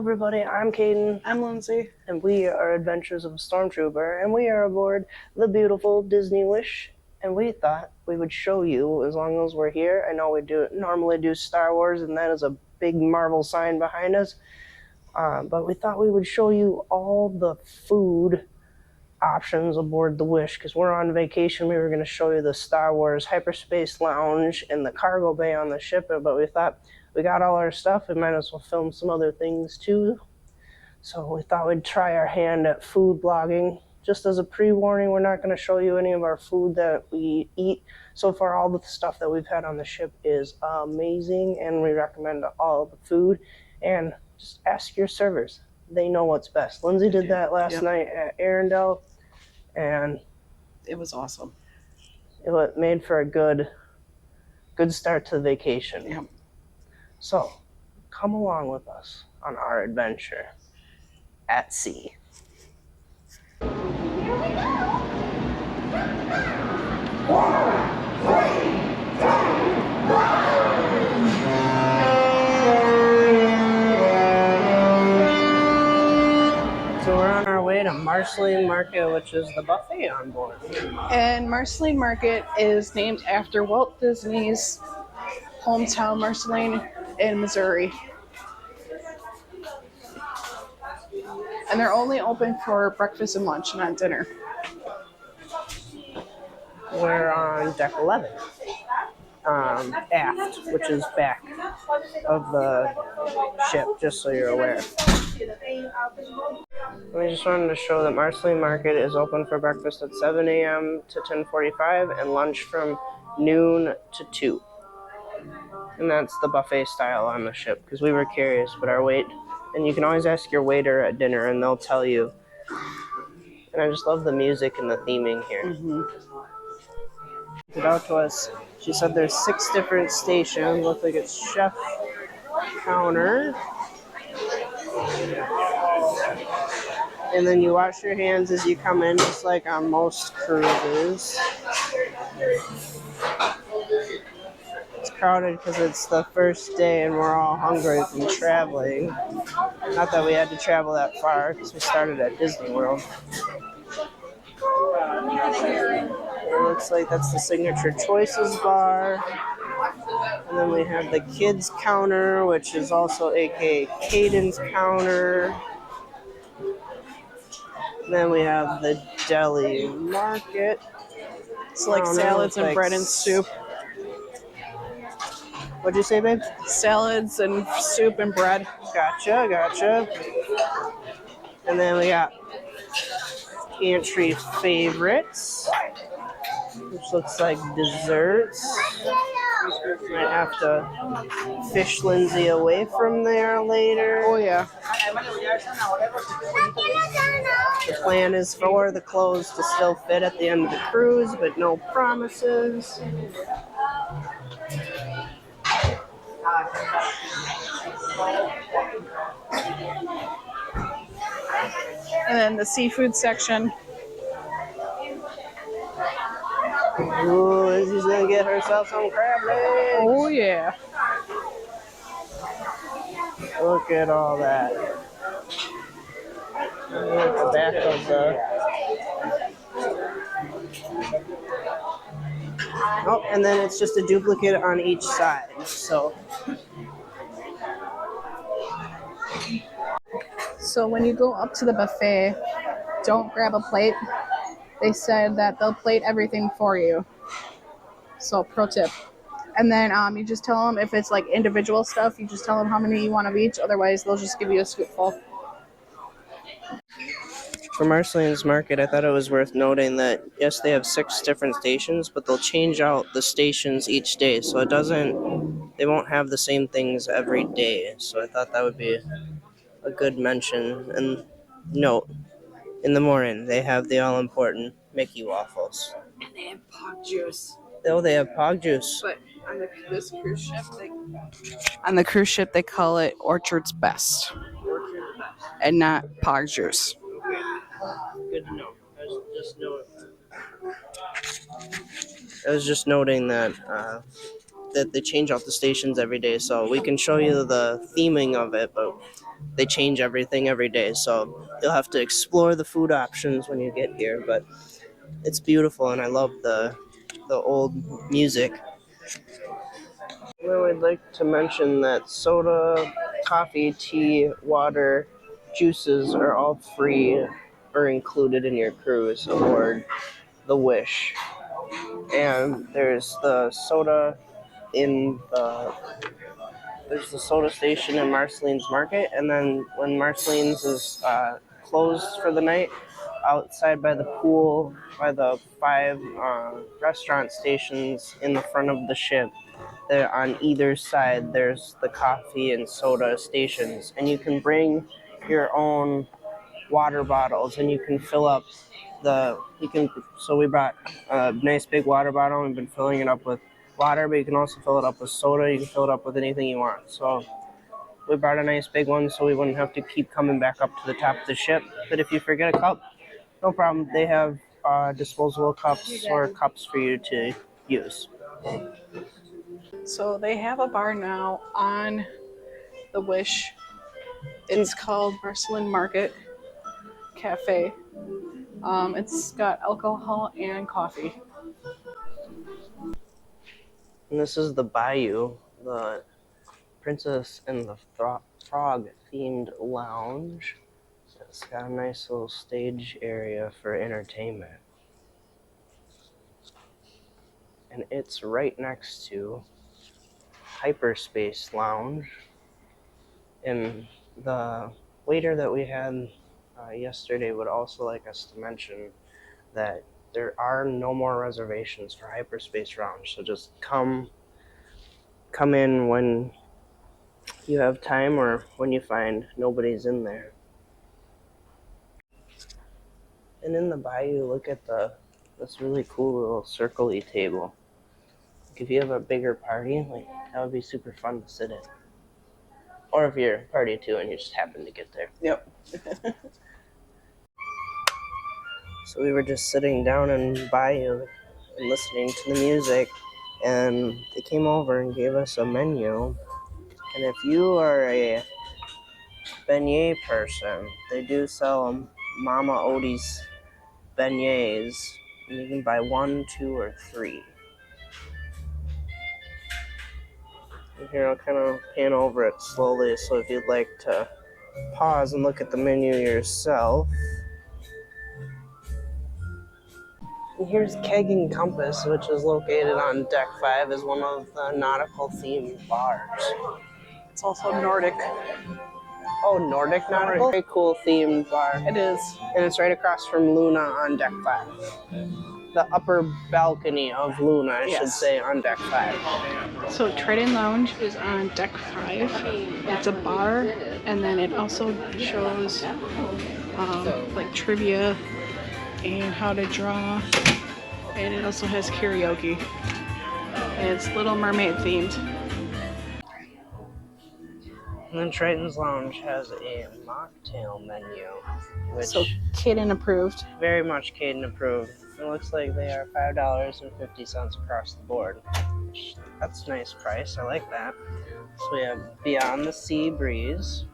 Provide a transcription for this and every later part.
everybody, I'm Caden. I'm Lindsay. And we are Adventures of Stormtrooper, and we are aboard the beautiful Disneywish. And we thought we would show you, as long as we're here. I know we normally do Star Wars, and that is a big Marvel sign behind us. But we thought we would show you all the food options aboard the Wish, because we're on vacation. We were going to show you the Star Wars Hyperspace Lounge and the cargo bay on the ship, but we thought we got all our stuff, we might as well film some other things too. So we thought we'd try our hand at food blogging. Just as a pre-warning, we're not going to show you any of our food that we eat. So far, all the stuff that we've had on the ship is amazing, and we recommend all the food. And just ask your servers. They know what's best. Lindsay did that last night at Arendelle, and it was awesome. It made for a good start to the vacation. Yep. So, come along with us on our adventure at sea. Here we go! 1, 3, 2, 1! So we're on our way to Marceline Market, which is the buffet on board. And Marceline Market is named after Walt Disney's hometown, Marceline, in Missouri. And they're only open for breakfast and lunch, not dinner. We're on deck 11, aft, which is back of the ship, just so you're aware. We just wanted to show that Marceline Market is open for breakfast at 7 a.m. to 10:45 and lunch from noon to 2. And that's the buffet style on the ship, because we were curious, but and you can always ask your waiter at dinner and they'll tell you. And I just love the music and the theming here. It out to us. She said there's 6 different stations. Looks like it's chef counter. And then you wash your hands as you come in, just like on most cruises. It's crowded because it's the first day and we're all hungry from traveling. Not that we had to travel that far because we started at Disney World. It looks like that's the Signature Choices bar. And then we have the kids counter, which is also aka Caden's counter. And then we have the deli market. It's like salads and bread and soup. What'd you say, babe? Salads and soup and bread. Gotcha. And then we got pantry favorites, which looks like desserts. Might have to fish Lindsay away from there later. Oh yeah. The plan is for the clothes to still fit at the end of the cruise, but no promises. And then the seafood section. Ooh, Lizzie's gonna get herself some crab legs. Oh yeah. Look at all that. Look at the back of the... Oh, and then it's just a duplicate on each side, so... So when you go up to the buffet, don't grab a plate. They said that they'll plate everything for you. So pro tip. And then you just tell them if it's like individual stuff, you just tell them how many you want of each. Otherwise, they'll just give you a scoopful. For Marceline's Market, I thought it was worth noting that, yes, they have 6 different stations, but they'll change out the stations each day. So they won't have the same things every day. So I thought that would be a good mention and note. In the morning, they have the all-important Mickey waffles. And they have pog juice. Oh, they have pog juice. But on this cruise ship, they call it Orchard's Best. And not pog juice. Good to know. I was just noting that that they change out the stations every day, so we can show you the theming of it, but they change everything every day, so you'll have to explore the food options when you get here. But it's beautiful, and I love the old music. Well, I'd like to mention that soda, coffee, tea, water, juices are all free or included in your cruise aboard the Wish. And there's the soda in there's the soda station in Marceline's Market, and then when Marceline's is closed for the night, outside by the pool, by the 5 restaurant stations in the front of the ship, there on either side there's the coffee and soda stations, and you can bring your own water bottles, and you can fill up so we brought a nice big water bottle, and we've been filling it up with water, but you can also fill it up with soda. You can fill it up with anything you want. So we brought a nice big one so we wouldn't have to keep coming back up to the top of the ship. But if you forget a cup, no problem. They have disposable cups or cups for you to use. So they have a bar now on the Wish. It's called Marceline Market Cafe. It's got alcohol and coffee. And this is the Bayou, the Princess and the Frog themed lounge. It's got a nice little stage area for entertainment. And it's right next to Hyperspace Lounge. And the waiter that we had yesterday would also like us to mention that there are no more reservations for Hyperspace Lounge. So just come in when you have time or when you find nobody's in there. And in the Bayou, look at this really cool little circle-y table. Like if you have a bigger party, like that would be super fun to sit in. Or if you're a party too and you just happen to get there. Yep. So we were just sitting down in Bayou and listening to the music, and they came over and gave us a menu. And if you are a beignet person, they do sell Mama Odie's beignets, and you can buy 1, 2, or 3. And here I'll kind of pan over it slowly, so if you'd like to pause and look at the menu yourself. And here's Keg and Compass, which is located on Deck 5, is one of the nautical themed bars. It's also Nordic. Oh, Nordic nautical? Very cool themed bar. It is. And it's right across from Luna on Deck 5. The upper balcony of Luna, I should say, on Deck 5. So Trident Lounge is on Deck 5. It's a bar, and then it also shows like trivia and how to draw, and it also has karaoke, and it's Little Mermaid themed. And then Triton's Lounge has a mocktail menu, which So Kaden approved. very much Caden approved. It looks like they are $5.50 across the board. That's a nice price. I like that. So we have Beyond the Sea Breeze.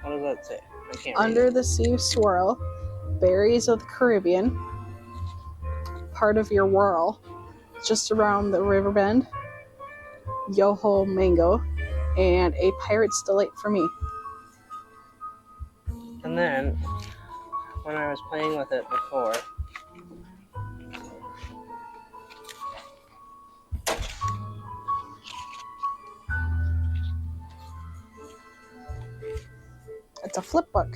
What does that say? I can't read Under it. the Sea Swirl, Berries of the Caribbean, Part of Your Whirl, Just Around the River Bend, Yoho Mango, and A Pirate's Delight for Me. And then, when I was playing with it before, It's a flip book.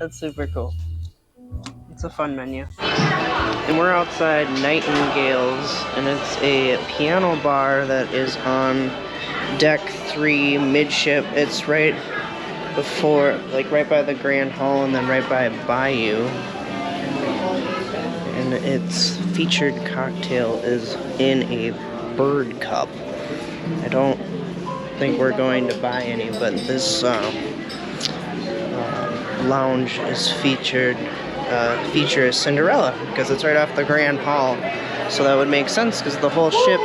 that's super cool. It's a fun menu. And we're outside Nightingale's, and it's a piano bar that is on Deck 3 midship. It's right before, like right by the Grand Hall and then right by Bayou. And its featured cocktail is in a bird cup. I don't think we're going to buy any, but this lounge is featured features Cinderella, because it's right off the Grand Hall. So that would make sense, because the whole ship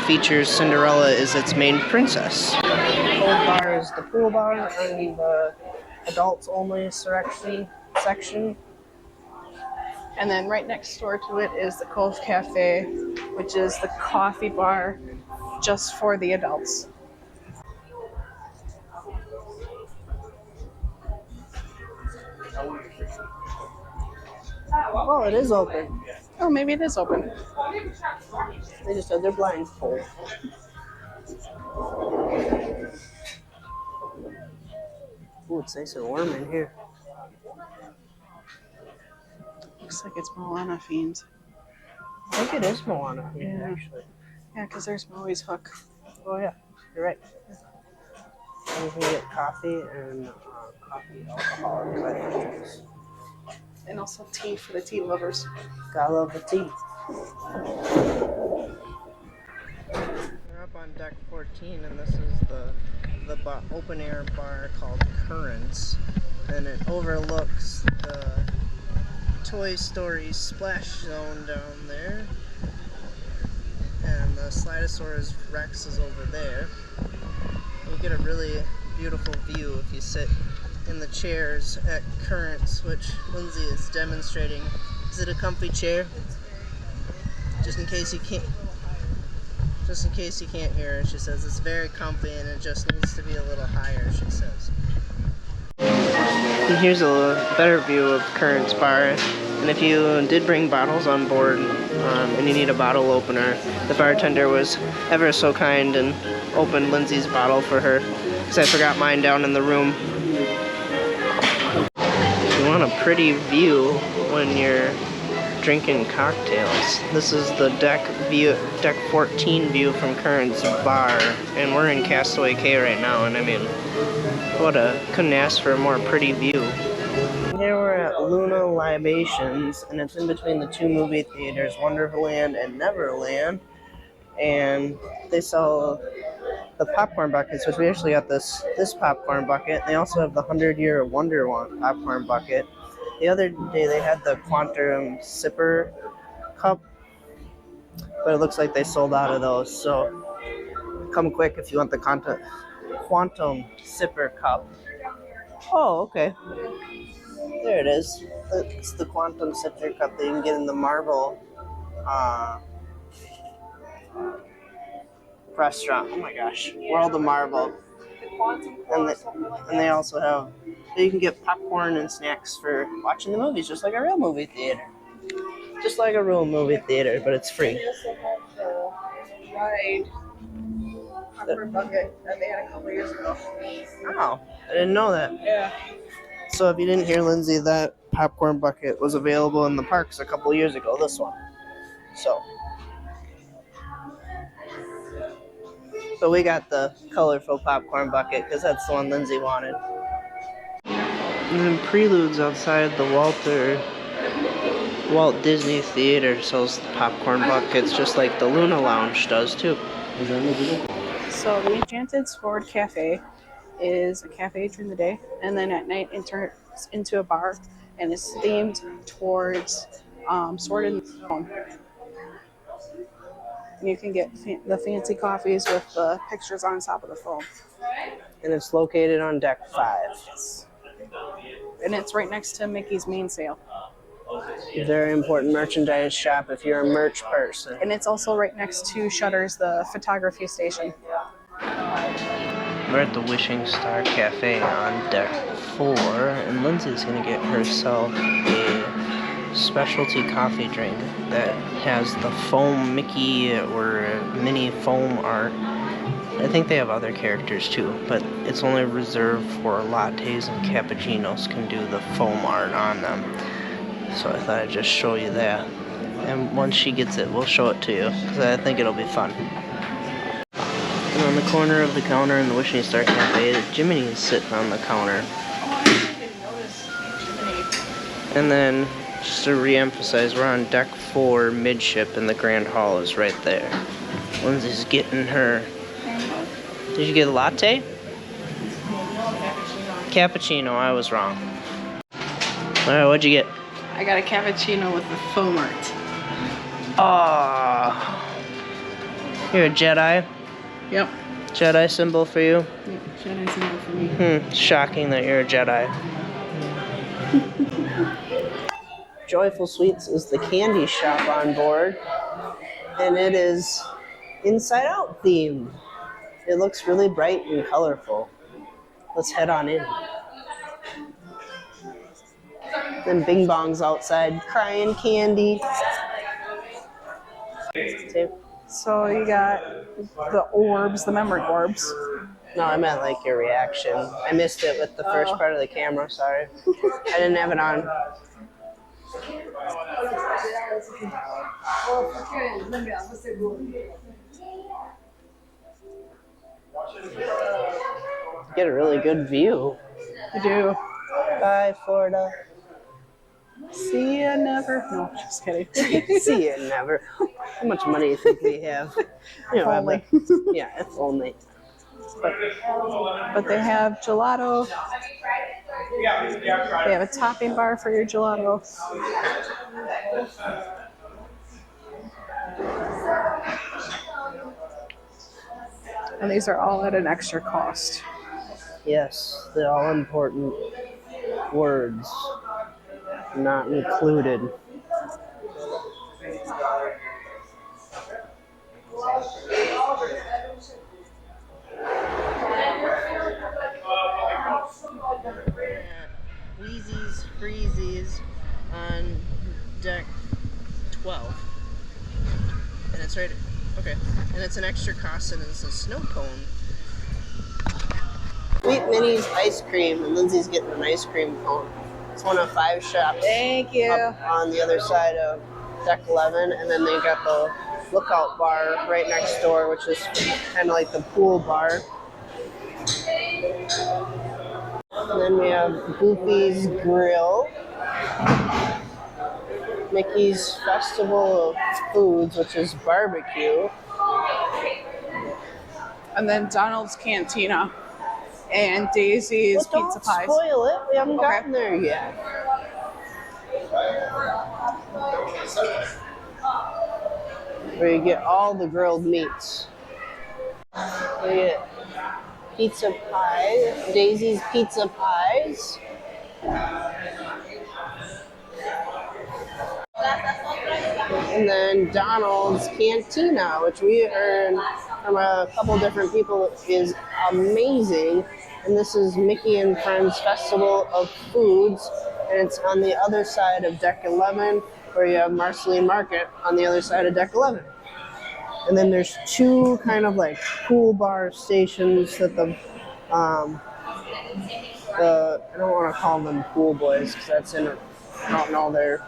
features Cinderella as its main princess. The cold bar is the pool bar, and the adults only section. And then right next door to it is the Cove Cafe, which is the coffee bar just for the adults. Well, it is open. Oh, maybe it is open. They just had their blinds pulled. Ooh, it's nice and warm in here. Looks like it's Moana themed. I think it is Moana, Yeah. actually. Yeah, because there's Maui's hook. Oh, yeah, you're right. And you can get coffee and coffee alcohol and drinks. And also tea for the tea lovers. Gotta love the tea. We're up on deck 14, and this is the open air bar called Currents, and it overlooks the Toy Story splash zone down there, and the Slidosaurus Rex is over there. You get a really beautiful view if you sit in the chairs at Currents, which Lindsay is demonstrating. Is it a comfy chair? Just in case you can't hear her, she says it's very comfy and it just needs to be a little higher, she says. And here's a better view of Currents Bar. And if you did bring bottles on board and you need a bottle opener, the bartender was ever so kind and opened Lindsay's bottle for her, because I forgot mine down in the room. You want a pretty view when you're drinking cocktails. This is the deck 14 view from Currents Bar, and we're in Castaway Cay right now, and I mean, couldn't ask for a more pretty view. Here we're at Luna Libations, and it's in between the two movie theaters, Wonderland and Neverland, and they sell the popcorn buckets, which we actually got this popcorn bucket. They also have the 100-Year Wonder popcorn bucket. The other day they had the Quantum Sipper cup, but it looks like they sold out of those, so come quick if you want the Quantum Sipper cup. Oh, okay. There it is. It's the Quantum Sipper cup that you can get in the Marvel restaurant. Oh my gosh, World of Marvel. And they also have, you can get popcorn and snacks for watching the movies, just like a real movie theater. Just like a real movie theater, but it's free. Right. Popcorn bucket that they had a couple years ago. Oh, I didn't know that. Yeah. So if you didn't hear Lindsay, that popcorn bucket was available in the parks a couple years ago, this one. So. But we got the colorful popcorn bucket because that's the one Lindsay wanted. And then Preludes outside the Walt Disney Theater sells popcorn buckets just like the Luna Lounge does too. So the Enchanted Sword Cafe is a cafe during the day, and then at night it turns into a bar, and it's themed towards Sword and Stone. You can get the fancy coffees with the pictures on top of the phone. And it's located on deck 5. Yes. And it's right next to Mickey's main sale. Very important merchandise shop if you're a merch person. And it's also right next to Shutter's, the photography station. We're at the Wishing Star Cafe on deck 4, and Lindsay's gonna get herself a specialty coffee drink that has the foam Mickey or mini foam art. I think they have other characters too, but it's only reserved for lattes and cappuccinos can do the foam art on them. So I thought I'd just show you that. And once she gets it, we'll show it to you, because I think it'll be fun. And on the corner of the counter in the Wishing Star Cafe, Jiminy is sitting on the counter. And then, just to re-emphasize, we're on deck 4 midship, and the Grand Hall is right there. Lindsay's getting her... Did you get a latte? Cappuccino, I was wrong. Alright, what'd you get? I got a cappuccino with the foam art. Oh, you're a Jedi? Yep. Jedi symbol for you? Yep, Jedi symbol for me. Shocking that you're a Jedi. Joyful Sweets is the candy shop on board, and it is Inside Out themed. It looks really bright and colorful. Let's head on in. Then Bing Bong's outside crying candy. So you got the orbs, the memory orbs. No, I meant like your reaction. I missed it with the first part of the camera, sorry. I didn't have it on. Get a really good view. You do. Bye, Florida. See ya never. No, just kidding. See you never. How much money do you think we have? You know, Only. Yeah, if only. But they have gelato. They have a topping bar for your gelato. And these are all at an extra cost. Yes, the all important words not included. Wheezies, Freezies on deck 12. And it's right, okay. And it's an extra cost and it's a snow cone. Sweet Minnie's ice cream, and Lindsay's getting an ice cream cone. It's one of 5 shops. Thank you. Up on the other side of deck 11, and then they got the lookout bar right next door, which is kind of like the pool bar. And then we have Goofy's Grill, Mickey's Festival of Foods, which is barbecue. And then Donald's Cantina and Daisy's Well, Pizza don't Pies. spoil it. We haven't Okay. gotten there yet. Where you get all the grilled meats. We get pizza pie, Daisy's Pizza Pies. And then Donald's Cantina, which we heard from a couple different people is amazing. And this is Mickey and Friends Festival of Foods. And it's on the other side of deck 11, where you have Marceline Market on the other side of deck 11. And then there's 2 kind of like pool bar stations that I don't want to call them pool boys because that's I don't know, they're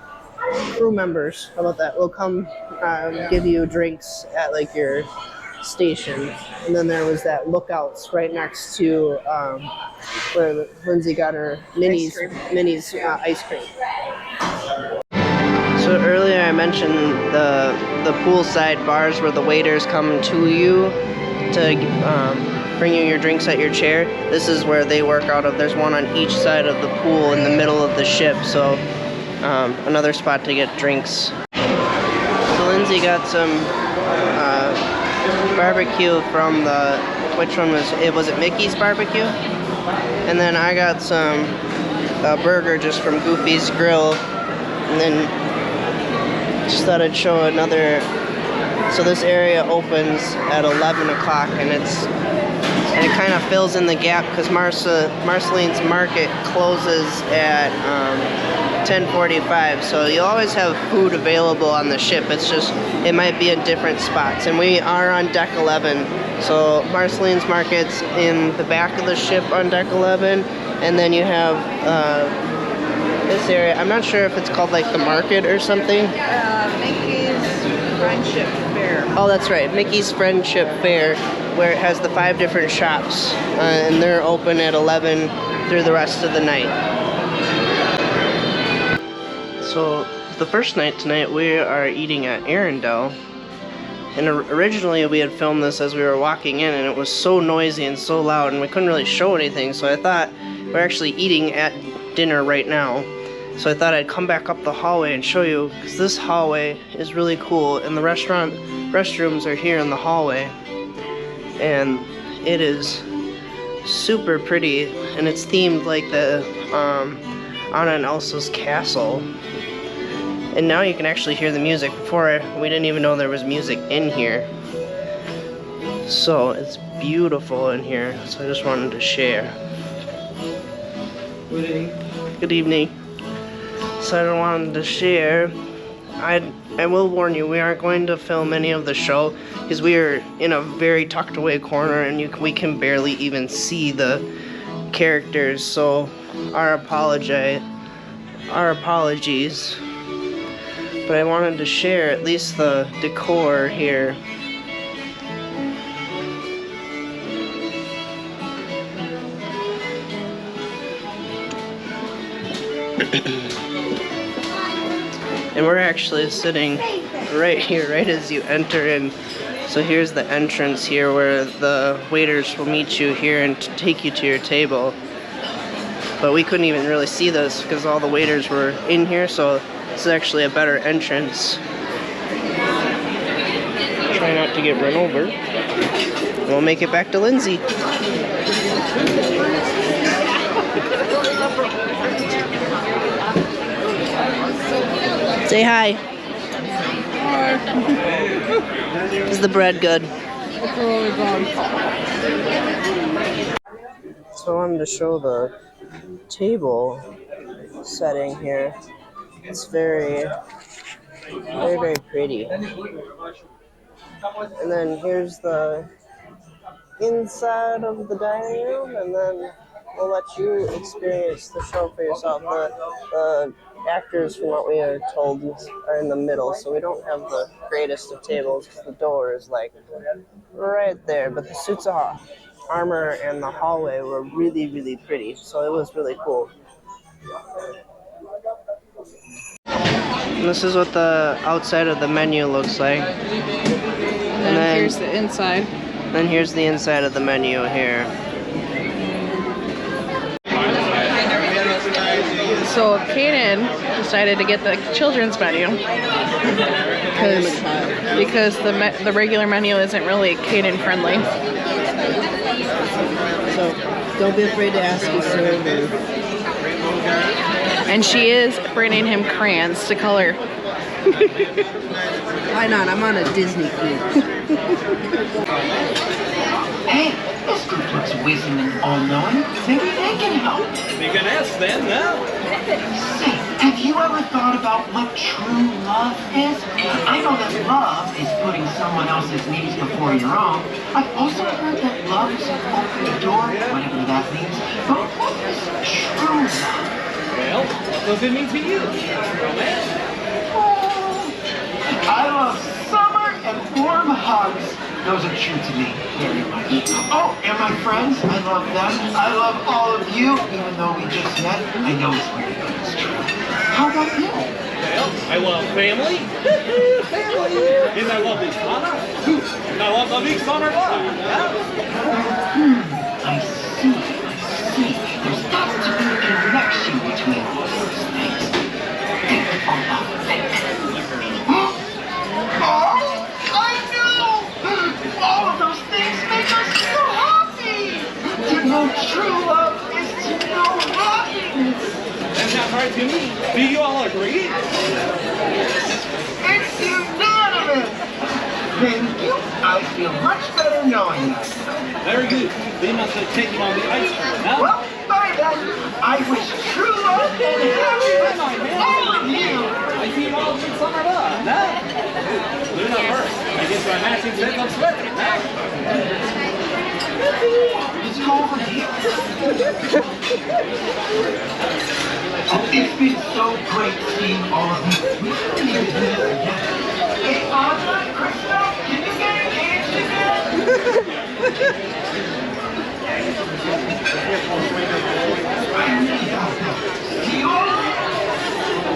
crew members. How about that? We'll come give you drinks at like your station. And then there was that lookouts right next to where Lindsay got her Minnie's ice cream. So earlier I mentioned the poolside bars where the waiters come to you to bring you your drinks at your chair. This is where they work out of. There's one on each side of the pool in the middle of the ship, so another spot to get drinks. So Lindsay got some barbecue from which one was it Mickey's Barbecue? And then I got some burger just from Goofy's Grill, and then just thought I'd show another. So this area opens at 11 o'clock, and it kind of fills in the gap because Marceline's Market closes at 10:45. So you'll always have food available on the ship. It's just it might be in different spots, and we are on deck 11. So Marceline's Market's in the back of the ship on deck 11, and then you have this area. I'm not sure if it's called like the market or something. Mickey's Friendship Fair. Oh, that's right, Mickey's Friendship Fair, where it has the 5 different shops, and they're open at 11 through the rest of the night. So the first night tonight, we are eating at Arendelle. And originally we had filmed this as we were walking in, and it was so noisy and so loud, and we couldn't really show anything. So I thought we're actually eating at dinner right now. So I thought I'd come back up the hallway and show you, because this hallway is really cool, and the restrooms are here in the hallway. And it is super pretty, and it's themed like the Anna and Elsa's castle. And now you can actually hear the music. Before, we didn't even know there was music in here. So it's beautiful in here, so I just wanted to share. Good evening. Good evening. So I wanted to share. I will warn you, we aren't going to film any of the show because we are in a very tucked away corner and we can barely even see the characters. So our apologies. But I wanted to share at least the decor here. And we're actually sitting right here, right as you enter in. So here's the entrance here where the waiters will meet you here and take you to your table. But we couldn't even really see this because all the waiters were in here, so this is actually a better entrance. Try not to get run over. And we'll make it back to Lindsay. Say hi. Hi. Is the bread good? It's really good. So I wanted to show the table setting here. It's very pretty. And then here's the inside of the dining room, and then we'll let you experience the show for yourself. The actors, from what we are told, are in the middle, so we don't have the greatest of tables because the door is like right there. But the suits of armor and the hallway were really pretty, so it was really cool. And this is what the outside of the menu looks like. And then here's the inside. Then here's the inside of the menu here. So Kaden decided to get the children's menu because the regular menu isn't really Kaden friendly. So don't be afraid to ask your server. And she is bringing him crayons to color. Why not? I'm on a Disney cruise. Hey, this group looks wisdom and all-knowing. Maybe they can help. You can ask them now. Say, have you ever thought about what true love is? I know that love is putting someone else's needs before your own. I've also heard that love is an open door, whatever that means. But what is true love? Well, what does it mean to you? Romance? I love summer and warm hugs. Those are true to me very much. Oh, and my friends, I love them. I love all of you, even though we just met. I know it's weird, but it's true. How about you? Well, I love family. Family. And I love the Sana. And I love the big summer love. I see. There's got to be a connection between all those things. Think about it. Oh, I know! All of those things make us so happy! To know true love is to know happiness! That's not hard to me. Do you all agree? It's unanimous! Thank you. I feel much better knowing that. Very good. They must have taken on the ice cream now. Well, bye then. I wish true love and happiness to all of you! I see you all big summer love. Now? Luna first. I guess my matching set of sweater. Now? Let's go over here. Oh, it's been so great seeing all of you. We haven't even been here yet. Hey, Anna, Krista, can you get engaged again? See you all?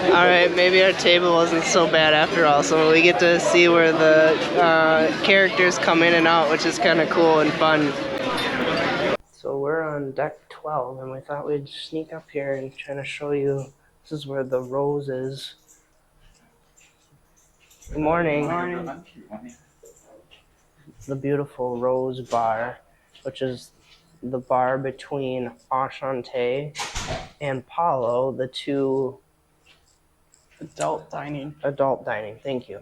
Alright, maybe our table wasn't so bad after all, so we get to see where the characters come in and out, which is kind of cool and fun. So we're on deck 12, and we thought we'd sneak up here and kind of show you This is where the Rose is. Good morning. The beautiful Rose Bar, which is the bar between Enchante and Palo, the two Adult dining. adult dining, thank you,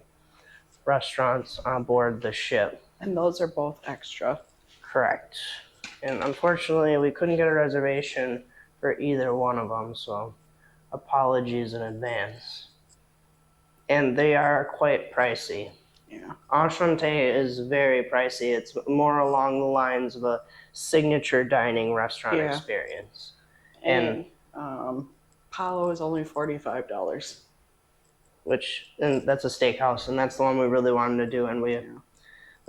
restaurants on board the ship. And those are both extra. Correct. And unfortunately, we couldn't get a reservation for either one of them, so apologies in advance. And they are quite pricey. Yeah. Enchante is very pricey. It's more along the lines of a signature dining restaurant Yeah. experience. And Palo is only $45. And that's a steakhouse, and that's the one we really wanted to do, and we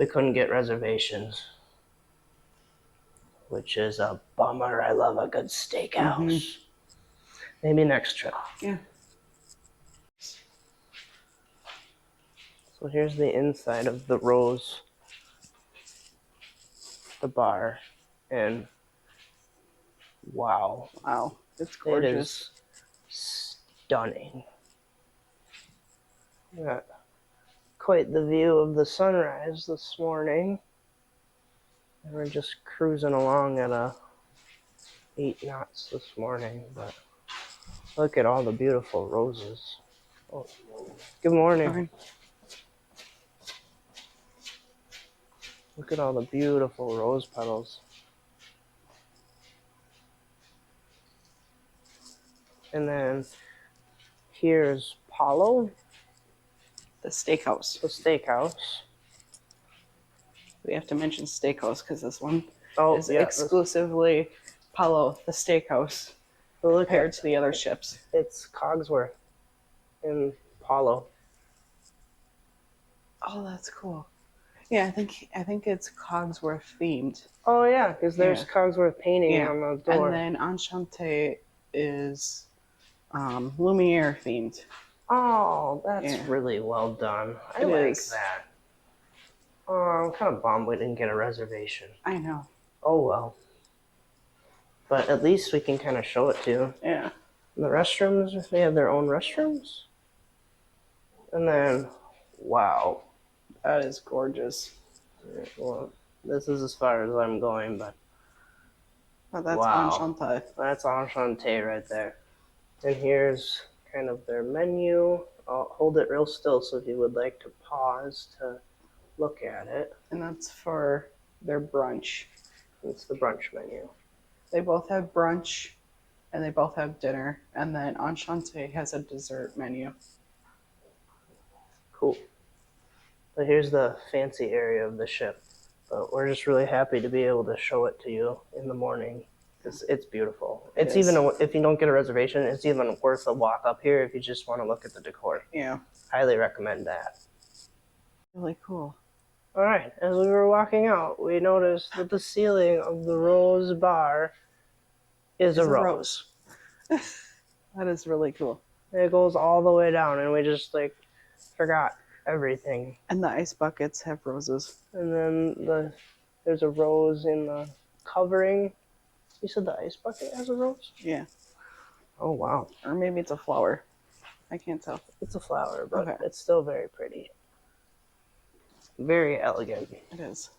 couldn't get reservations, which is a bummer. I love a good steakhouse. Mm-hmm. Maybe next trip. Yeah. So here's the inside of the Rose, the bar, and wow. Wow. It's gorgeous. It is stunning. Got quite the view of the sunrise this morning. And we're just cruising along at 8 knots this morning, but look at all the beautiful roses. Oh, good morning. Fine. Look at all the beautiful rose petals. And then here's Palo, The steakhouse. the steakhouse. We have to mention steakhouse because this one is yeah, exclusively Palo, the steakhouse, look compared at to the other ships. it's Cogsworth in Palo. Oh, that's cool. Yeah, I think it's Cogsworth themed. Oh yeah, because there's Yeah. Cogsworth painting Yeah. on the door. And then Enchante is Lumiere themed. Oh, that's Yeah. really well done. I It like is. that. Oh, I'm kind of bummed we didn't get a reservation. I know. Oh well. But at least we can kind of show it to you. Yeah. The restrooms, they have their own restrooms. And then, wow. That is gorgeous. Well, this is as far as I'm going, but Oh, that's Wow. Enchante. that's Enchante right there. And here's kind of their menu. I'll hold it real still so if you would like to pause to look at it. And that's for their brunch. It's the brunch menu. They both have brunch and they both have dinner. And then Enchante has a dessert menu. Cool. But here's the fancy area of the ship. But we're just really happy to be able to show it to you in the morning. It's beautiful. It It's is. even, if you don't get a reservation, it's even worth a walk up here if you just want to look at the decor. Yeah. Highly recommend that. Really cool. All right, as we were walking out, we noticed that the ceiling of the Rose Bar is a rose. That is really cool. It goes all the way down, and we just forgot everything. And the ice buckets have roses. And then there's a rose in the covering. You said the ice bucket has a rose? Yeah. Oh wow, Or maybe it's a flower. I can't tell. it's a flower, but Okay. it's still very pretty. Very elegant. It is.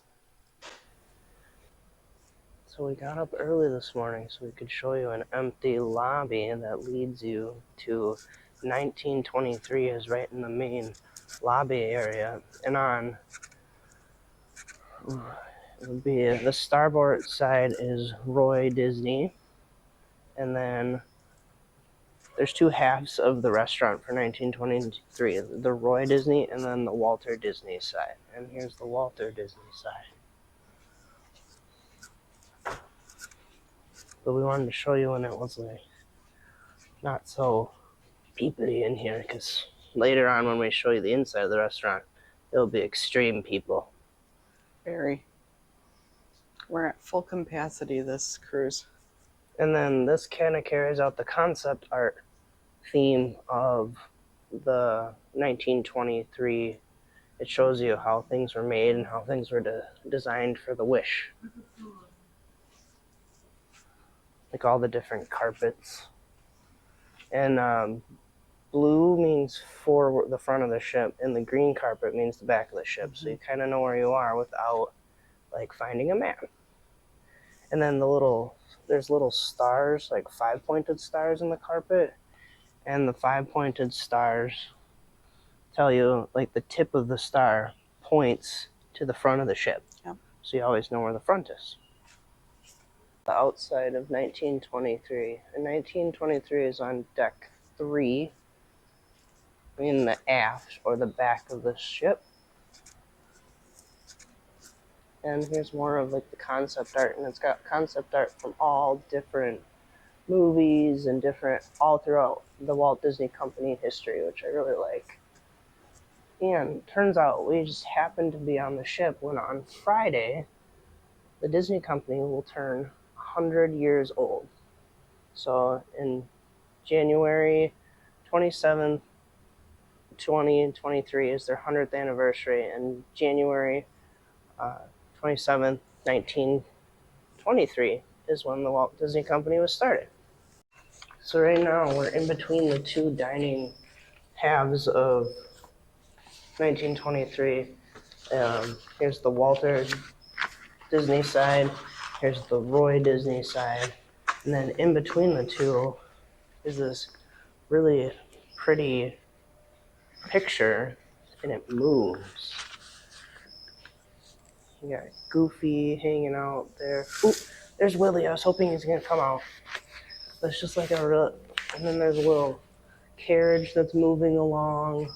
So we got up early this morning so we could show you an empty lobby that leads you to 1923 is right in the main lobby area. And on it would be the starboard side is Roy Disney, and then there's two halves of the restaurant for 1923, the Roy Disney and then the Walter Disney side. And here's the Walter Disney side. But we wanted to show you when it was not so peeply in here, because later on when we show you the inside of the restaurant, it'll be extreme people. Very. We're at full capacity this cruise. And then this kind of carries out the concept art theme of the 1923. It shows you how things were made and how things were designed for the Wish. Like all the different carpets. And blue means for the front of the ship, and the green carpet means the back of the ship. So you kind of know where you are without like finding a map. And then there's little stars, like 5-pointed stars in the carpet, and the 5-pointed stars tell you, like, the tip of the star points to the front of the ship. Yep. So you always know where the front is. The outside of 1923. And 1923 is on deck 3 in the aft or the back of the ship. And here's more of like the concept art, and it's got concept art from all different movies and all throughout the Walt Disney Company history, which I really like. And turns out we just happened to be on the ship when on Friday the Disney Company will turn 100 years old. So in January 27th, 2023 is their 100th anniversary, and January 27th, 1923 is when the Walt Disney Company was started. So right now we're in between the two dining halves of 1923. Here's the Walter Disney side, here's the Roy Disney side, and then in between the two is this really pretty picture, and it moves. You got Goofy hanging out there. Ooh, there's Willie. I was hoping he's gonna come out. That's just like a real. And then there's a little carriage that's moving along.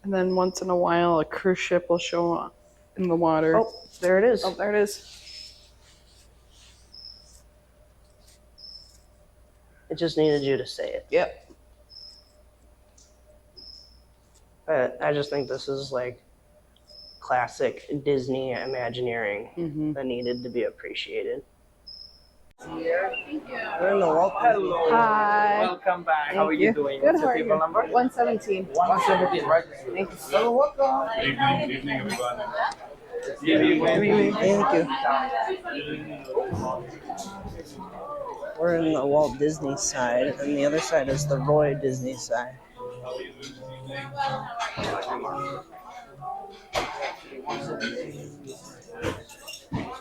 And then once in a while, a cruise ship will show up in the water. Oh, there it is. Oh, there it is. It just needed you to say it. Yep. I just think this is like classic Disney Imagineering that needed to be appreciated. We're in the Walt Disney. Hi. Welcome back. How are Thank you doing? Good, What's how your are you? table number? 117. 117, right? Thank you. So welcome. Evening, everybody. Thank you. We're in the Walt Disney side, and the other side is the Roy Disney side.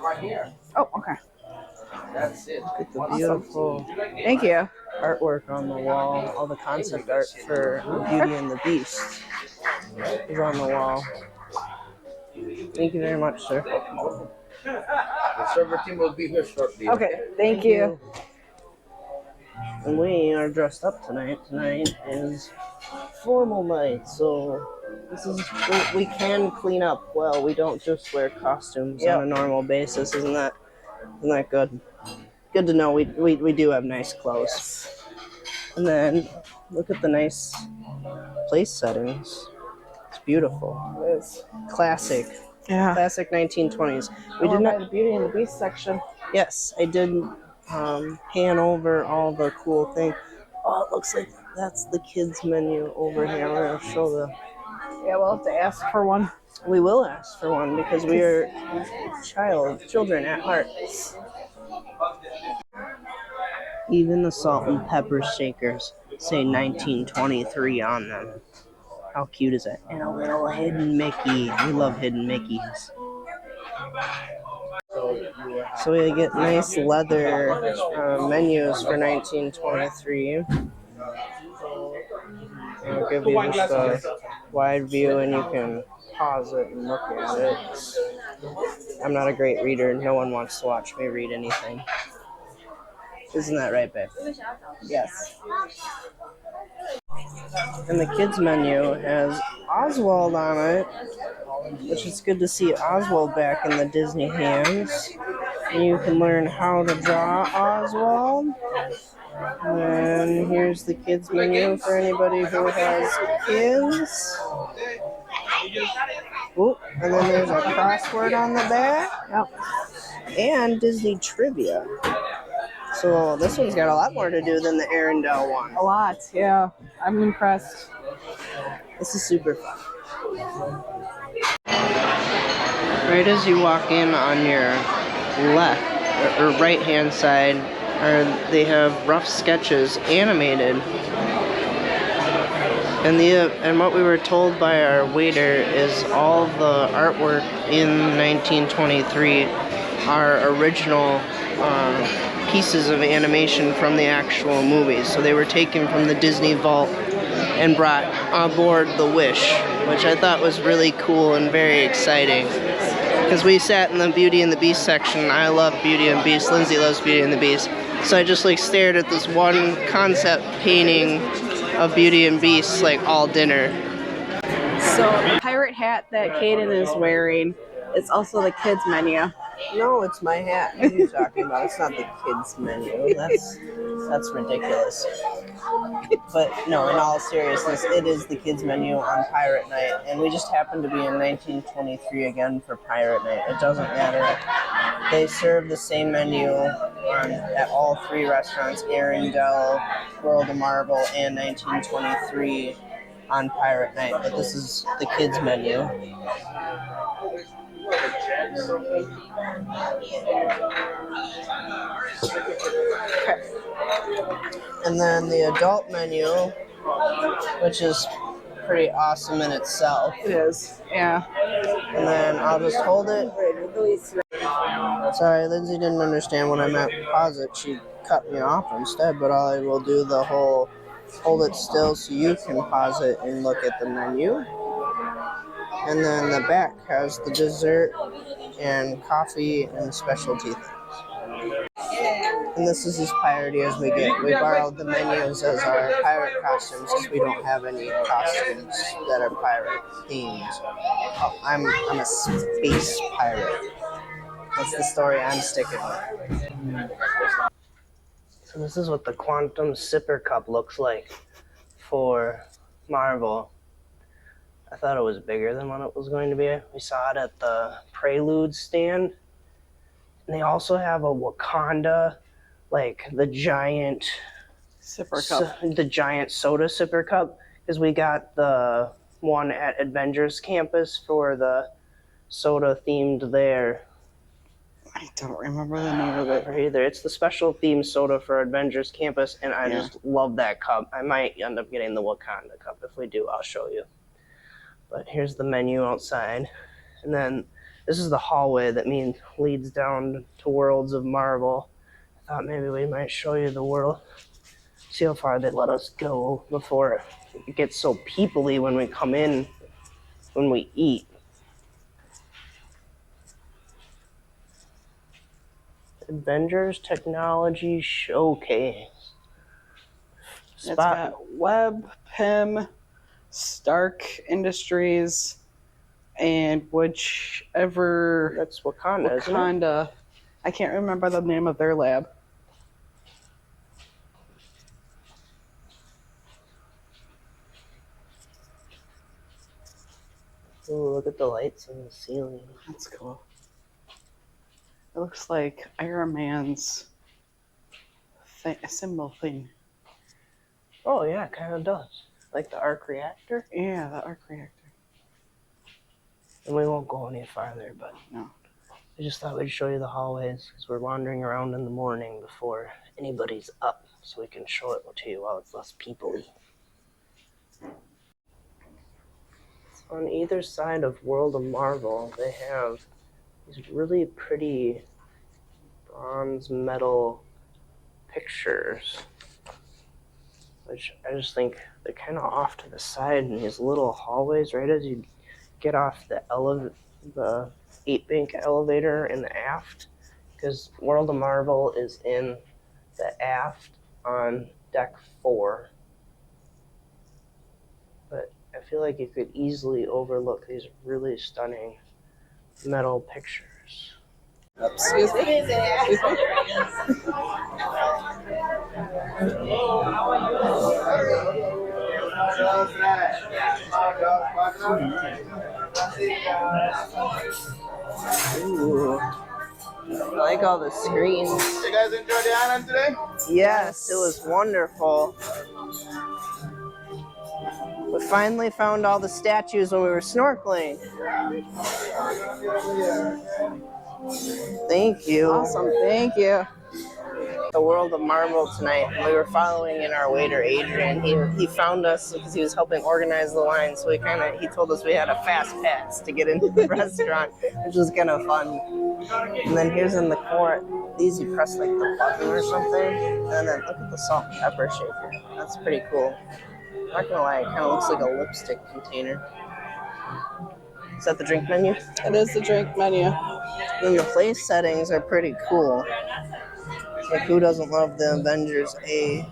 Right here. Oh, okay. That's it. Look at the beautiful Thank you. artwork on the wall. All the concept art for Beauty and the Beast is on the wall. Thank you very much, sir. The server team will be here shortly. Okay, thank you. And we are dressed up tonight. Tonight is formal night, so we can clean up well. We don't just wear costumes on a normal basis. Isn't that good? Good to know. We do have nice clothes. And then look at the nice place settings. It's beautiful. It is. Classic. Yeah. Classic 1920s. We did not the Beauty and the Beast section. Yes, I did pan over all the cool things. Oh, it looks like that's the kids menu over here. We're gonna show the. Yeah, we'll have to ask for one. We will ask for one because we are children at heart. Even the salt and pepper shakers say 1923 on them. How cute is that? And a little hidden Mickey. We love hidden Mickeys. So we get nice leather menus for 1923. I'll give you just a wide view, and you can pause it and look at it. I'm not a great reader. No one wants to watch me read anything. Isn't that right, babe? Yes. And the kids menu has Oswald on it, which is good to see Oswald back in the Disney hands. And you can learn how to draw Oswald. And here's the kids menu for anybody who has kids. Ooh, and then there's a crossword on the back. Yep. And Disney trivia. So this one's got a lot more to do than the Arendelle one. A lot, yeah. I'm impressed. This is super fun. Right as you walk in on your left or right hand side they have rough sketches animated. And what we were told by our waiter is all the artwork in 1923 are original pieces of animation from the actual movies. So they were taken from the Disney vault and brought aboard the Wish, which I thought was really cool and very exciting. Because we sat in the Beauty and the Beast section. I love Beauty and the Beast. Lindsay loves Beauty and the Beast. So I just like stared at this one concept painting of Beauty and Beast like all dinner. So the pirate hat that Caden is wearing is also the kids menu. No, it's my hat. What are you talking about? It's not the kids' menu. That's ridiculous. But no, in all seriousness, it is the kids' menu on Pirate Night, and we just happened to be in 1923 again for Pirate Night. It doesn't matter. They serve the same menu at all three restaurants: Arendelle, World of Marvel, and 1923 on Pirate Night. But this is the kids' menu. And then the adult menu, which is pretty awesome in itself. It is, yeah. And then I'll just hold it. Sorry, Lindsay didn't understand when I meant pause it. She cut me off instead, but I will do the whole hold it still so you can pause it and look at the menu. And then the back has the dessert and coffee and specialty things. And this is as piratey as we get. We borrowed the menus as our pirate costumes because we don't have any costumes that are pirate themed. Oh, I'm a space pirate. That's the story I'm sticking with. So this is what the Quantum Sipper Cup looks like for Marvel. I thought it was bigger than what it was going to be. We saw it at the Prelude stand. And they also have a Wakanda, like the giant Sipper cup. the giant soda sipper cup. Because we got the one at Avengers Campus for the soda themed there. I don't remember the name of it. Or either. It's the special themed soda for Avengers Campus, and I just love that cup. I might end up getting the Wakanda cup. If we do, I'll show you. But here's the menu outside. And then this is the hallway that leads down to Worlds of Marvel. I thought maybe we might show you the world. See how far they let us go before it gets so people-y when we come in, when we eat. Avengers Technology Showcase. It's got Web, PIM, Stark Industries, and whichever... That's Wakanda, isn't it? Wakanda. I can't remember the name of their lab. Ooh, look at the lights on the ceiling. That's cool. It looks like Iron Man's symbol thing. Oh yeah, it kind of does. Like the arc reactor. Yeah, the arc reactor. And we won't go any farther, but No. I just thought we'd show you the hallways because we're wandering around in the morning before anybody's up, so we can show it to you while it's less people-y. On either side of World of Marvel, they have these really pretty bronze metal pictures, which I just think they're kind of off to the side in these little hallways right as you get off the 8-bank elevator in the aft, because World of Marvel is in the aft on deck 4. But I feel like you could easily overlook these really stunning metal pictures. Excuse me? Ooh. I like all the screens. You guys enjoy the island today? Yes, it was wonderful. We finally found all the statues when we were snorkeling. Thank you. Awesome, thank you. the World of Marvel tonight, and we were following in our waiter Adrian. He found us because he was helping organize the line, so he told us we had a fast pass to get into the restaurant, which was kind of fun. And then here's in the corner, these you press like the button or something, and then look at the salt and pepper shaker. That's pretty cool. I'm not gonna lie, it kind of looks like a lipstick container. Is that the drink menu? It is the drink menu. And the place settings are pretty cool. Like, who doesn't love the Avengers A?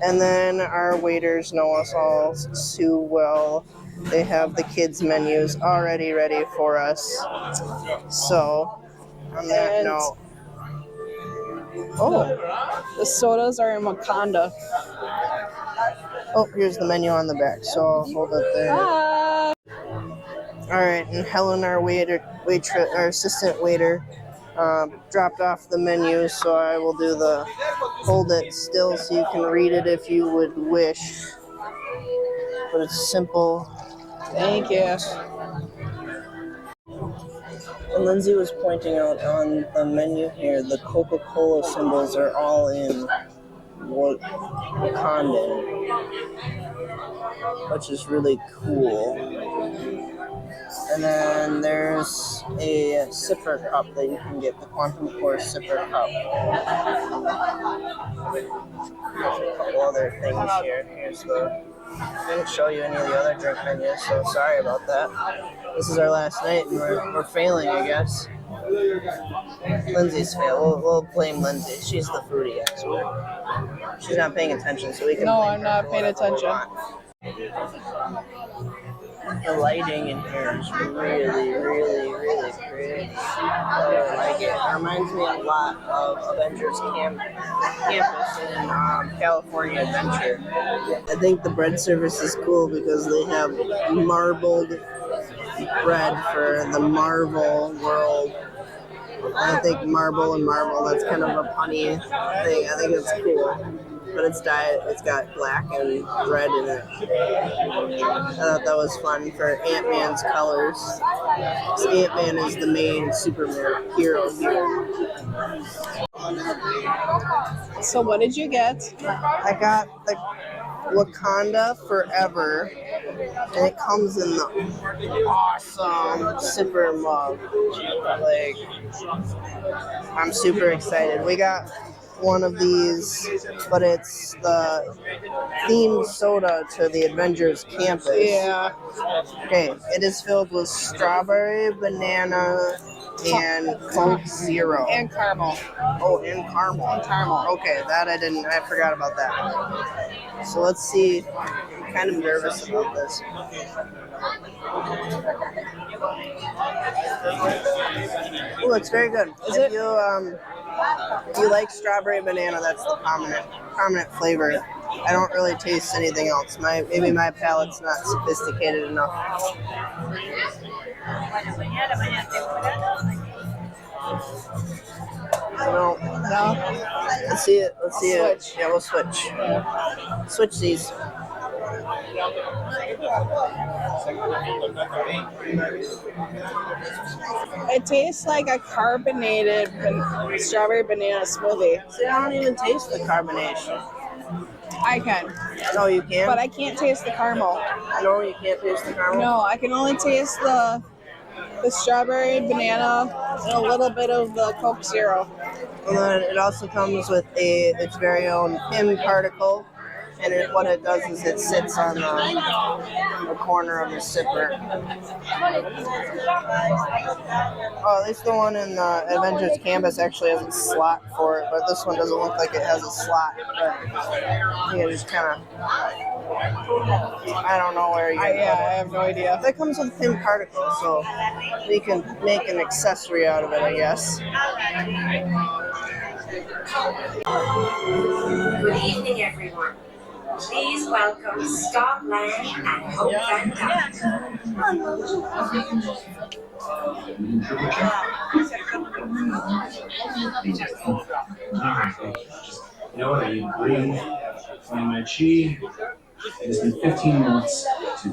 And then our waiters know us all too well. They have the kids' menus already ready for us. So, on that note. Oh, the sodas are in Wakanda. Oh, here's the menu on the back, so I'll hold it there. Bye. Alright, and Helen, our our assistant waiter, dropped off the menu, so I will do the hold it still so you can read it if you would wish. But it's simple. Thank you. And Lindsay was pointing out on the menu here, the Coca-Cola symbols are all in Wakandan, which is really cool. And then there's a sipper cup that you can get, the Quantum Core sipper cup. There's a couple other things here. I didn't show you any of the other drink menus, so sorry about that. This is our last night, and we're failing, I guess. Lindsay's fail. We'll blame Lindsay. She's the foodie expert. She's not paying attention, so we can. No, blame I'm her not for paying whatever we attention. want. The lighting in here is really, really, really pretty. I like it. It reminds me a lot of Avengers Campus in California Adventure. I think the bread service is cool because they have marbled bread for the Marvel world. I think marble and Marvel, that's kind of a punny thing. I think it's cool. But it's got black and red in it. I thought that was fun for Ant-Man's colors. So Ant-Man is the main superhero here. So what did you get? I got the Wakanda Forever, and it comes in the awesome sipper mug. Like, I'm super excited. We got one of these, but it's the themed soda to the Avengers campus. Yeah. Okay, it is filled with strawberry, banana, and Coke Zero. And caramel. Oh, and caramel. Okay, that I forgot about that. So let's see. I'm kind of nervous about this. Oh, it's very good. If you like strawberry banana, that's the prominent flavor. I don't really taste anything else. Maybe my palate's not sophisticated enough. No. Let's see it. Switch. Yeah, we'll switch. Switch these. It tastes like a carbonated strawberry banana smoothie. See, I don't even taste the carbonation. I can. No, you can't? But I can't taste the caramel. No, you can't taste the caramel? No, I can only taste the strawberry, banana, and a little bit of the Coke Zero. And then it also comes with its very own PIM particle. And what it does is it sits on the corner of the sipper. Oh, at least the one in the Avengers Campus actually has a slot for it, but this one doesn't look like it has a slot. But you just kind of, I don't know where you get it. I have no idea. That comes with PIM particle, so we can make an accessory out of it, I guess. Good evening, everyone. Please welcome Scotland and Hope Van Dyke. Alright. You know what? I need breathe, find my chi. It's been 15 minutes to.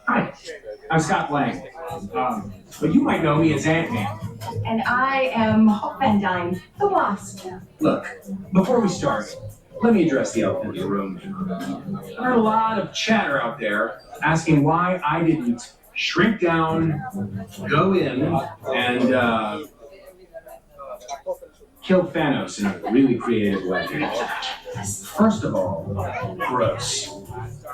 Hi, I'm Scott Lang. But you might know me as Ant-Man. And I am Hope Van Dyne, the Wasp. Look, before we start, let me address the elephant in the room. I heard a lot of chatter out there asking why I didn't shrink down, go in, and kill Thanos in a really creative way. First of all, gross.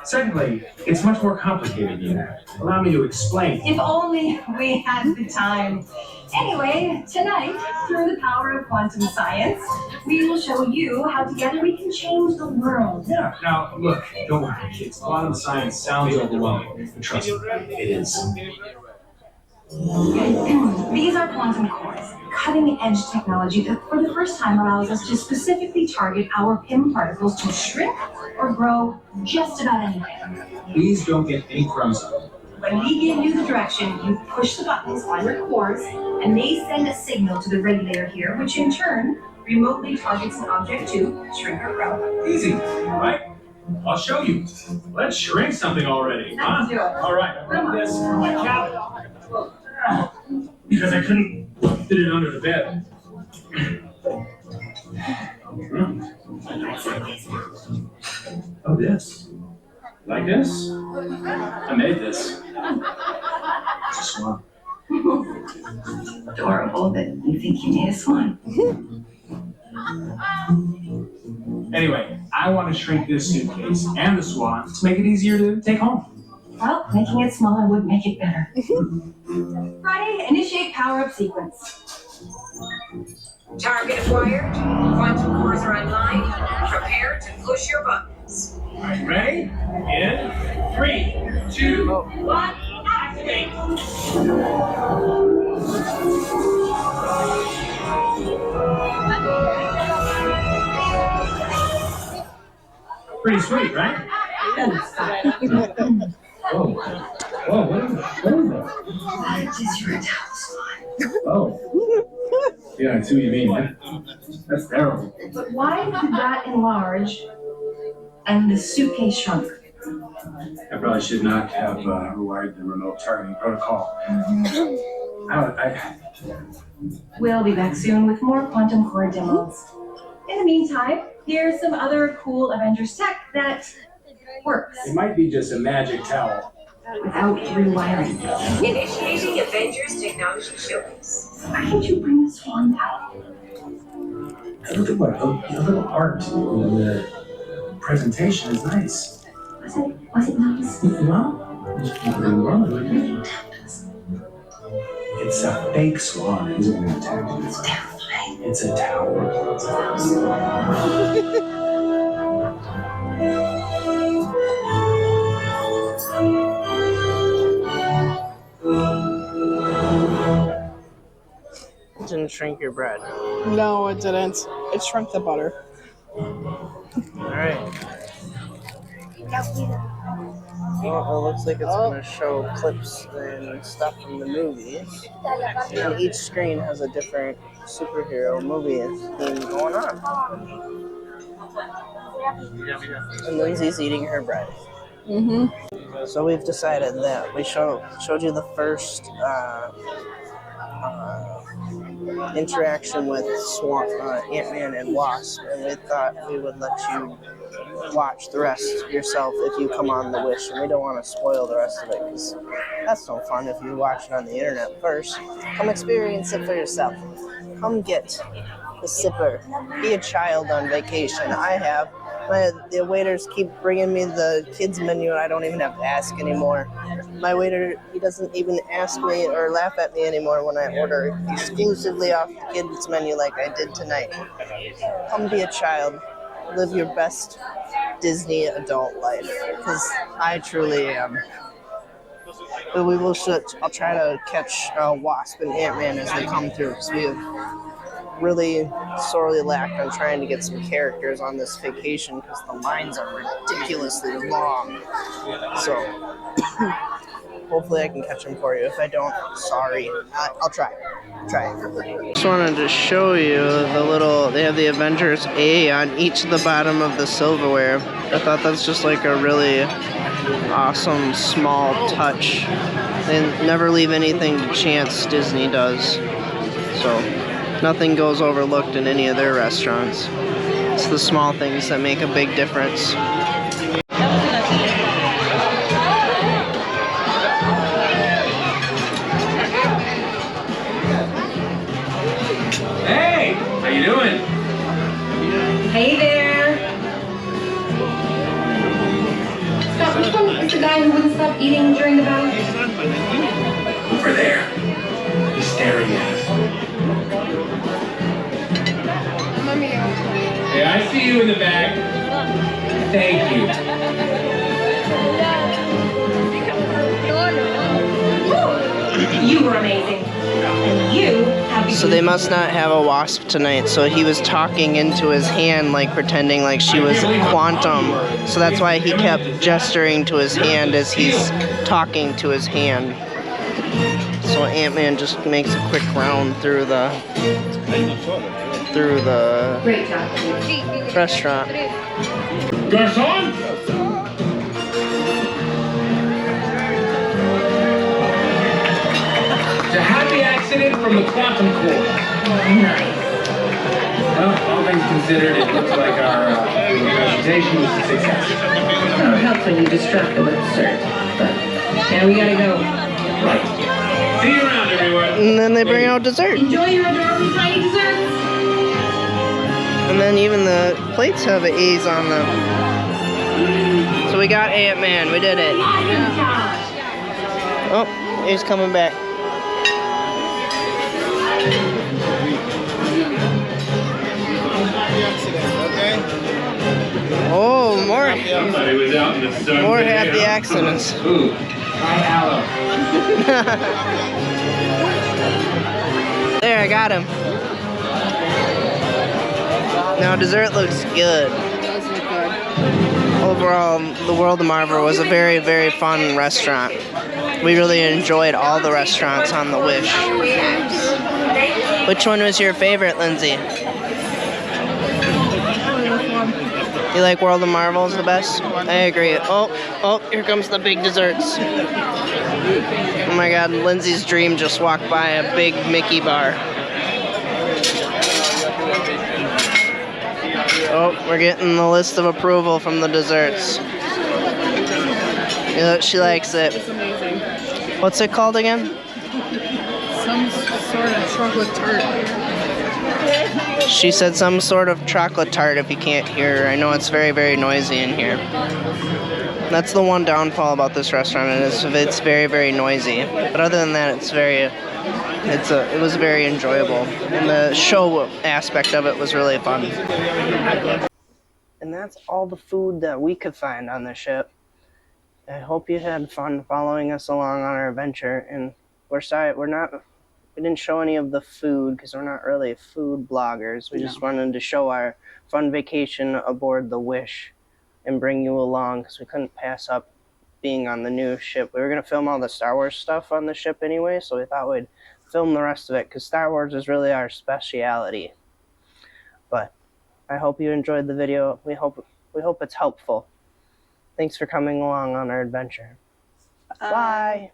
Secondly, it's much more complicated than that. Allow me to explain. If only we had the time. Anyway, tonight, through the power of quantum science, we will show you how together we can change the world. Yeah, now look, don't worry, kids. Quantum science sounds overwhelming, but trust me, it is. These are quantum cores, cutting-edge technology that for the first time allows us to specifically target our PIM particles to shrink or grow just about anything. Please don't get any crumbs on it. When we give you the direction, you push the buttons on your cores, and they send a signal to the regulator here, which in turn remotely targets an object to shrink or grow. Easy, right? I'll show you. Let's shrink something already, huh? Let's do it. All right, bring this on my couch. Because I couldn't fit it under the bed. Oh, this. Like this? I made this. It's a swan. Adorable that you think you made a swan. Anyway, I want to shrink this suitcase and the swan to make it easier to take home. Well, making it smaller would make it better. Friday, initiate power-up sequence. Target acquired. Quantum cores are online. Prepare to push your buttons. All right, ready? In 3, 2, 1, activate! Pretty sweet, right? Whoa. Whoa, what is that? That is your talisman. Oh. Yeah, I see what you mean. That's terrible. But why did that enlarge and the suitcase shrunk? I probably should not have rewired the remote targeting protocol. We'll be back soon with more quantum core demos. In the meantime, here's some other cool Avengers tech that works It might be just a magic towel. without rewiring. Initiating Avengers Technology Showcase. Why can't you bring the swan down? Look at what a little art in the presentation is nice. Was it nice? Well, it's a fake swan. It isn't an attack. It's terrifying. It's a tower. It didn't shrink your bread. No, it didn't. It shrunk the butter. Alright. Well, it looks like it's going to show clips and stuff from the movie. And each screen has a different superhero movie theme going on. And Lindsay's eating her bread. Mm-hmm. So we've decided that we showed you the first interaction with Ant-Man and Wasp, and we thought we would let you watch the rest yourself if you come on the Wish, and we don't want to spoil the rest of it because that's no fun if you watch it on the internet first. Come experience it for yourself. Come get the sipper. Be a child on vacation. I have. The waiters keep bringing me the kids menu and I don't even have to ask anymore. My waiter, he doesn't even ask me or laugh at me anymore when I order exclusively off the kids menu like I did tonight. Come be a child. Live your best Disney adult life, because I truly am. But I'll try to catch Wasp and Ant-Man as they come through, because we have really sorely lacked on trying to get some characters on this vacation because the lines are ridiculously long. So hopefully I can catch them for you. If I don't, sorry. I'll try. Just wanted to show you they have the Avengers A on each of the bottom of the silverware. I thought that's just like a really awesome small touch. They never leave anything to chance, Disney does. So nothing goes overlooked in any of their restaurants. It's the small things that make a big difference. Hey, how you doing? Hey there. Scott, which one is the guy who wouldn't stop eating during the battle? Over there. He's staring at us. Hey, I see you in the back. Thank you. You were amazing. And you have So they must not have a wasp tonight, so he was talking into his hand, like pretending like she was quantum. So that's why he kept gesturing to his hand as he's talking to his hand. So Ant-Man just makes a quick round through the Great job. restaurant. Garçon? It's a happy accident from the quantum core. Nice. Well, all things considered, it looks like our presentation was a success. Oh, it helps when you distract them with dessert. But yeah, we gotta go. Right. See you around, everyone. And then they bring out dessert. Enjoy your adorable tiny desserts. And then even the plates have A's on them. So we got Ant-Man, we did it. Oh, he's coming back. Oh, Somebody was out in the sun. more today, happy huh? accidents. Ooh, try aloe. There, I got him. Now dessert looks good. Overall, the World of Marvel was a very, very fun restaurant. We really enjoyed all the restaurants on the Wish. Which one was your favorite, Lindsay? You like World of Marvels the best? I agree. Oh, here comes the big desserts. Oh my god, Lindsay's dream just walked by a big Mickey bar. Oh, we're getting the list of approval from the desserts. Yeah, she likes it. It's amazing. What's it called again? Some sort of chocolate tart. She said some sort of chocolate tart if you can't hear her. I know it's very, very noisy in here. That's the one downfall about this restaurant, is it's very, very noisy. But other than that, it was very enjoyable. And the show aspect of it was really fun. And that's all the food that we could find on the ship. I hope you had fun following us along on our adventure. And we're sorry, we didn't show any of the food because we're not really food bloggers. We just wanted to show our fun vacation aboard the Wish and bring you along because we couldn't pass up being on the new ship. We were going to film all the Star Wars stuff on the ship anyway, so we thought we'd film the rest of it because Star Wars is really our speciality. But I hope you enjoyed the video. We hope it's helpful. Thanks for coming along on our adventure. Bye.